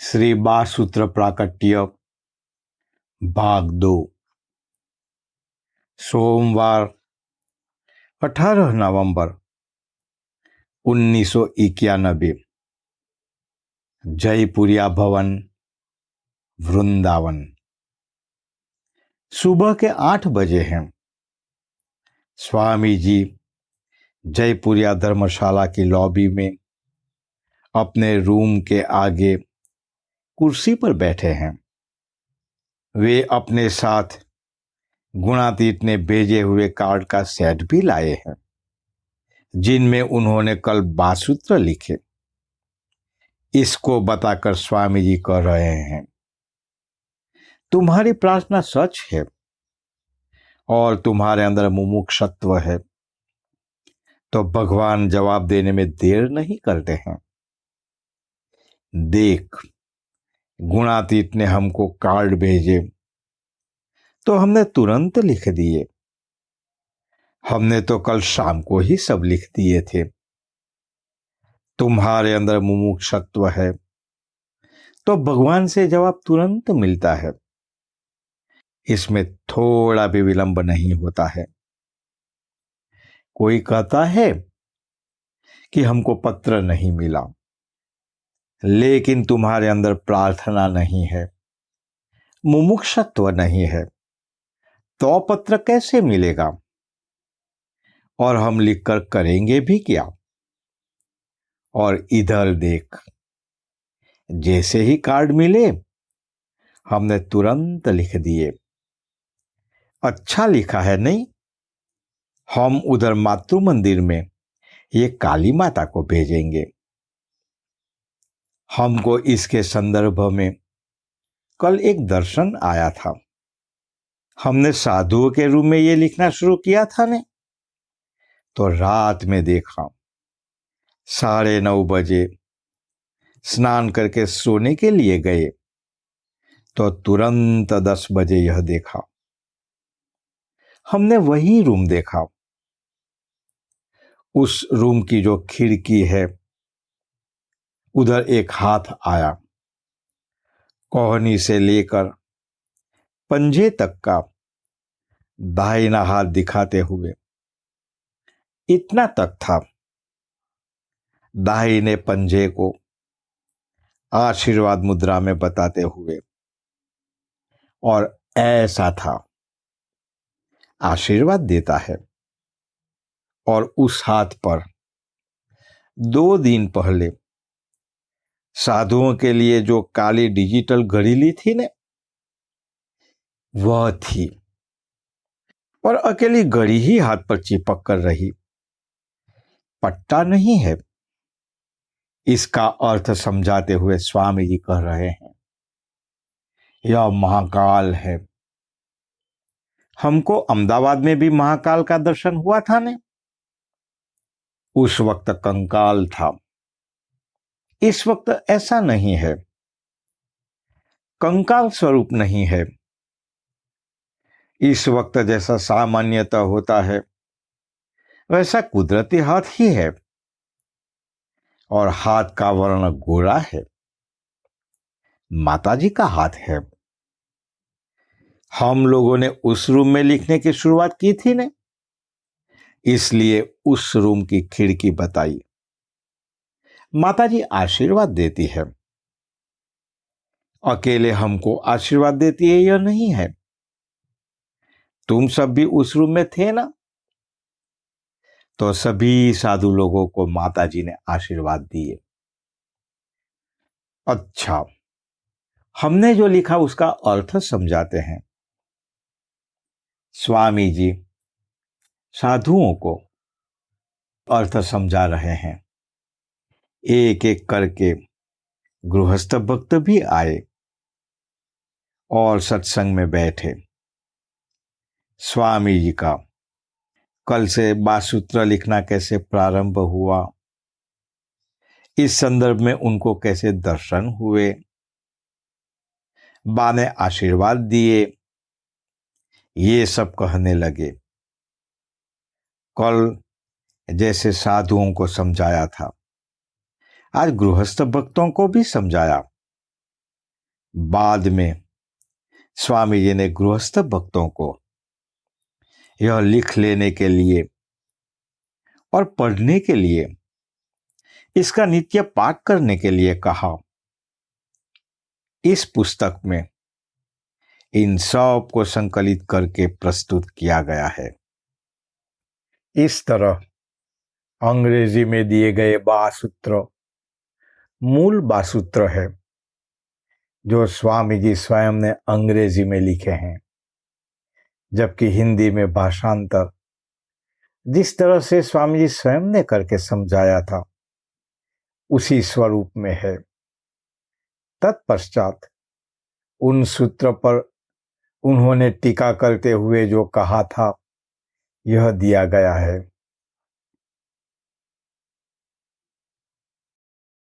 श्री बासूत्र प्राकट्य भाग 2। सोमवार 18 नवंबर 1991। जयपुरिया भवन, वृंदावन। सुबह के 8 बजे हैं। स्वामी जी जयपुरिया धर्मशाला की लॉबी में अपने रूम के आगे कुर्सी पर बैठे हैं। वे अपने साथ गुणातीत ने भेजे हुए कार्ड का सेट भी लाए हैं, जिनमें उन्होंने कल बासूत्र लिखे। इसको बताकर स्वामी जी कह रहे हैं, तुम्हारी प्रार्थना सच है और तुम्हारे अंदर मुमुक्षुत्व है, तो भगवान जवाब देने में देर नहीं करते हैं। देख, गुणातीत ने हमको कार्ड भेजे तो हमने तुरंत लिख दिए। हमने तो कल शाम को ही सब लिख दिए थे। तुम्हारे अंदर मुमुक्षुत्व है तो भगवान से जवाब तुरंत मिलता है। इसमें थोड़ा भी विलंब नहीं होता है। कोई कहता है कि हमको पत्र नहीं मिला, लेकिन तुम्हारे अंदर प्रार्थना नहीं है, मुमुक्षुत्व नहीं है, तो पत्र कैसे मिलेगा? और हम लिखकर करेंगे भी क्या? और इधर देख, जैसे ही कार्ड मिले हमने तुरंत लिख दिए। अच्छा लिखा है नहीं? हम उधर मातृ मंदिर में ये काली माता को भेजेंगे। हमको इसके संदर्भ में कल एक दर्शन आया था। हमने साधुओं के रूम में ये लिखना शुरू किया था ने, तो रात में देखा 9:30 बजे स्नान करके सोने के लिए गए तो तुरंत 10 बजे यह देखा। हमने वही रूम देखा। उस रूम की जो खिड़की है, उधर एक हाथ आया, कोहनी से लेकर पंजे तक का दाहिना हाथ दिखाते हुए। इतना तक था। दाहिने पंजे को आशीर्वाद मुद्रा में बताते हुए, और ऐसा था, आशीर्वाद देता है। और उस हाथ पर 2 दिन पहले साधुओं के लिए जो काली डिजिटल घड़ी ली थी ने, वह थी। और अकेली घड़ी ही हाथ पर चिपक कर रही, पट्टा नहीं है। इसका अर्थ समझाते हुए स्वामी जी कह रहे हैं, यह महाकाल है। हमको अहमदाबाद में भी महाकाल का दर्शन हुआ था ने। उस वक्त कंकाल था। इस वक्त ऐसा नहीं है। कंकाल स्वरूप नहीं है। इस वक्त जैसा सामान्यतः होता है, वैसा कुदरती हाथ ही है। और हाथ का वर्ण गोरा है। माताजी का हाथ है। हम लोगों ने उस रूम में लिखने की शुरुआत की थी ने, इसलिए उस रूम की खिड़की बताई। माताजी आशीर्वाद देती है। अकेले हमको आशीर्वाद देती है यह नहीं है। तुम सब भी उस रूम में थे ना, तो सभी साधु लोगों को माताजी ने आशीर्वाद दिए। अच्छा, हमने जो लिखा उसका अर्थ समझाते हैं। स्वामी जी साधुओं को अर्थ समझा रहे हैं। एक एक करके गृहस्थ भक्त भी आए और सत्संग में बैठे। स्वामी जी का कल से बासूत्र लिखना कैसे प्रारंभ हुआ, इस संदर्भ में उनको कैसे दर्शन हुए, बा ने आशीर्वाद दिए, ये सब कहने लगे। कल जैसे साधुओं को समझाया था, आज गृहस्थ भक्तों को भी समझाया। बाद में स्वामी जी ने गृहस्थ भक्तों को यह लिख लेने के लिए और पढ़ने के लिए, इसका नित्य पाठ करने के लिए कहा। इस पुस्तक में इन सब को संकलित करके प्रस्तुत किया गया है। इस तरह अंग्रेजी में दिए गए 12 सूत्र मूल 12 सूत्र है जो स्वामी जी स्वयं ने अंग्रेजी में लिखे हैं, जबकि हिंदी में भाषांतर जिस तरह से स्वामी जी स्वयं ने करके समझाया था उसी स्वरूप में है। तत्पश्चात उन सूत्र पर उन्होंने टीका करते हुए जो कहा था यह दिया गया है।